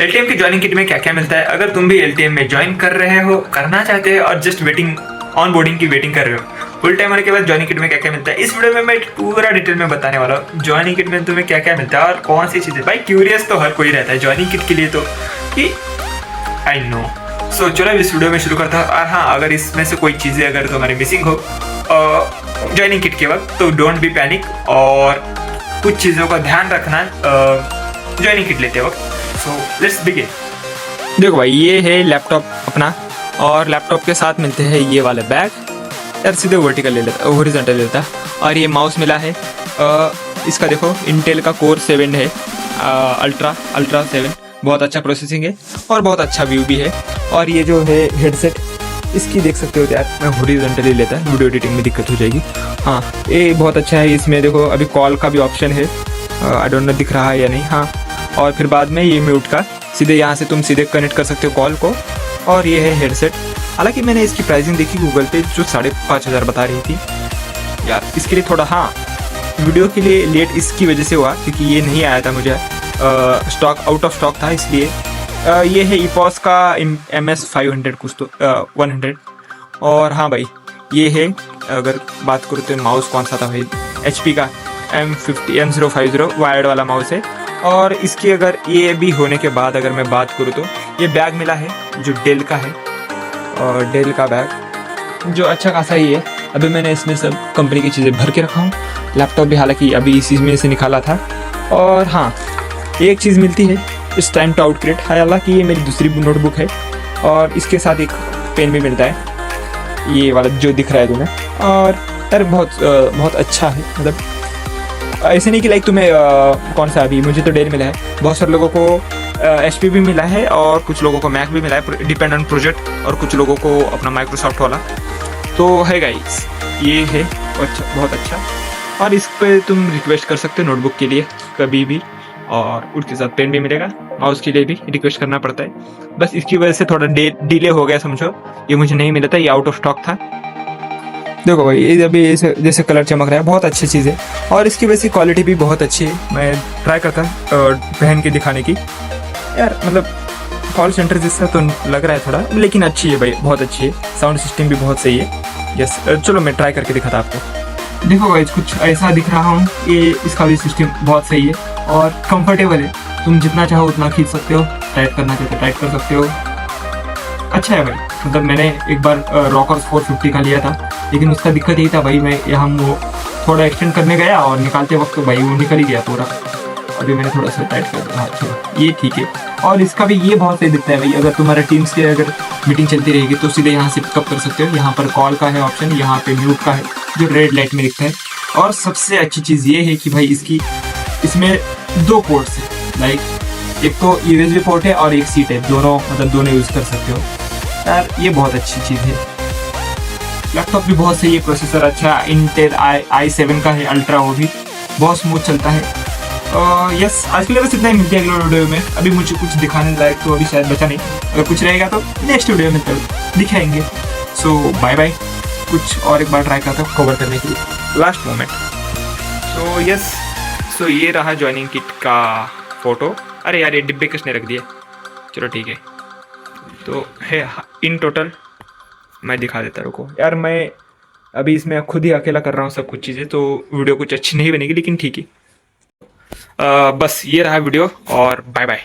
LTM की joining kit में क्या क्या मिलता है। अगर तुम भी एलटीएम में ज्वाइन कर रहे हो, करना चाहते हो और जस्ट वेटिंग ऑन बोर्डिंग की वेटिंग कर रहे हो, फुल टाइम होने के बाद ज्वाइनिंग किट में क्या क्या मिलता है इस वीडियो में मैं पूरा डिटेल में बताने वाला हूँ। ज्वाइनिंग किट में तुम्हें क्या क्या मिलता है और कौन सी चीज़ें। भाई क्यूरियस तो हर कोई रहता है ज्वाइनिंग किट के लिए तो कि आई नो। सो चलो इस वीडियो में शुरू करता हूँ। और हाँ, अगर इसमें से कोई चीज़ें अगर तुम्हारी मिसिंग हो ज्वाइनिंग किट के वक्त तो डोंट बी पैनिक, और कुछ चीज़ों का ध्यान रखना ज्वाइनिंग किट लेते वक्त। So let's begin. देखो भाई, ये है लैपटॉप अपना, और लैपटॉप के साथ मिलते हैं ये वाले बैग। यार सीधे वर्टिकल ले लेता, हॉरिजॉन्टल ले लेता। और ये माउस मिला है, इसका देखो इंटेल का कोर 7 है, अल्ट्रा 7, बहुत अच्छा प्रोसेसिंग है और बहुत अच्छा व्यू भी है। और ये जो है हेडसेट, इसकी देख सकते हो यार, मैं हॉरिजॉन्टली लेता है, वीडियो एडिटिंग में दिक्कत हो जाएगी। हाँ, ये बहुत अच्छा है। इसमें देखो अभी कॉल का भी ऑप्शन है, आई डोंट नो दिख रहा है या नहीं। हाँ, और फिर बाद में ये म्यूट का, सीधे यहाँ से तुम सीधे कनेक्ट कर सकते हो कॉल को। और ये है हेडसेट। हालांकि मैंने इसकी प्राइसिंग देखी गूगल पे जो 5,500 बता रही थी यार। इसके लिए थोड़ा, हाँ, वीडियो के लिए लेट इसकी वजह से हुआ क्योंकि ये नहीं आया था मुझे, स्टॉक आउट ऑफ स्टॉक था इसलिए। ये है ईपॉस का MS 500 कुछ तो 100। और हाँ भाई, ये है, अगर बात करूँ तो माउस कौन सा था भाई, HP का M050 वायर्ड वाला माउस है। और इसकी अगर ये भी होने के बाद अगर मैं बात करूँ तो ये बैग मिला है जो डेल का है, और डेल का बैग जो अच्छा खासा ही है। अभी मैंने इसमें सब कंपनी की चीज़ें भर के रखा हूँ। लैपटॉप भी हालांकि अभी इसी में से निकाला था। और हाँ, एक चीज़ मिलती है, इस टाइम टू आउटक्रेट, हालांकि ये मेरी दूसरी नोटबुक है। और इसके साथ एक पेन भी मिलता है, ये वाला जो दिख रहा है तुम्हें। और यार बहुत अच्छा है, मतलब ऐसे नहीं कि लाइक तुम्हें कौन सा, अभी मुझे तो डेल मिला है, बहुत सारे लोगों को HP भी मिला है और कुछ लोगों को मैक भी मिला है, डिपेंड ऑन प्रोजेक्ट, और कुछ लोगों को अपना माइक्रोसॉफ्ट वाला तो है गाइस। ये है अच्छा, बहुत अच्छा। और इस पर तुम रिक्वेस्ट कर सकते हो नोटबुक के लिए कभी भी, और उसके साथ पेन भी मिलेगा। माउस के लिए भी रिक्वेस्ट करना पड़ता है, बस इसकी वजह से थोड़ा डिले हो गया समझो, ये मुझे नहीं मिला था, ये आउट ऑफ स्टॉक था। देखो भाई, ये अभी जैसे कलर चमक रहा है, बहुत अच्छी चीज़ है। और इसकी वैसे क्वालिटी भी बहुत अच्छी है, मैं ट्राई करता पहन के दिखाने की। यार मतलब कॉल सेंटर जैसा तो लग रहा है थोड़ा, लेकिन अच्छी है भाई, बहुत अच्छी है। साउंड सिस्टम भी बहुत सही है। यस, चलो मैं ट्राई करके दिखाता आपको। देखो भाई, कुछ ऐसा दिख रहा हूँ, ये इसका भी सिस्टम बहुत सही है और कंफर्टेबल है। तुम जितना चाहो उतना खींच सकते हो, टाइट करना चाहो तो टाइट कर सकते हो। अच्छा है भाई, मतलब मैंने एक बार रॉकर्स 450 का लिया था, लेकिन उसका दिक्कत यही था भाई, मैं यहाँ वो थोड़ा एक्सटेंड करने गया और निकालते वक्त तो भाई वो निकल ही गया पूरा। अभी मैंने थोड़ा सा टाइट कर दिया। हाँ चलो, ये ठीक है। और इसका भी ये बहुत सही दिखता है भाई, अगर तुम्हारा टीम्स की अगर मीटिंग चलती रहेगी तो सीधे यहाँ से पिकअप कर सकते हो। यहाँ पर कॉल का है ऑप्शन, यहाँ पे म्यूट का है जो रेड लाइट में दिखता है। और सबसे अच्छी चीज़ ये है कि भाई इसमें 2 पोर्ट्स है, लाइक एक तो USB पोर्ट है और एक सीट है, दोनों मतलब दोनों यूज़ कर सकते हो। यार ये बहुत अच्छी चीज़ है। लैपटॉप भी बहुत सही है, प्रोसेसर अच्छा, इंटेल i7 का है अल्ट्रा, वो भी बहुत स्मूथ चलता है। यस, आज के लिए बस इतना ही। मिलते हैं अगले वीडियो में। अभी मुझे कुछ दिखाने लायक तो अभी शायद बचा नहीं, अगर कुछ रहेगा तो नेक्स्ट वीडियो में तब दिखाएंगे। सो बाय बाय। कुछ और एक बार ट्राई करता हूँ कवर करने के लिए, लास्ट मोमेंट। सो यस, सो ये रहा ज्वाइनिंग किट का फ़ोटो। अरे यार, ये डिब्बे किसने रख दिए, चलो ठीक है। तो है इन टोटल, मैं दिखा देता, रुको यार, मैं अभी इसमें खुद ही अकेला कर रहा हूँ सब कुछ चीज़ें, तो वीडियो कुछ अच्छी नहीं बनेगी, लेकिन ठीक है। बस ये रहा वीडियो, और बाय बाय।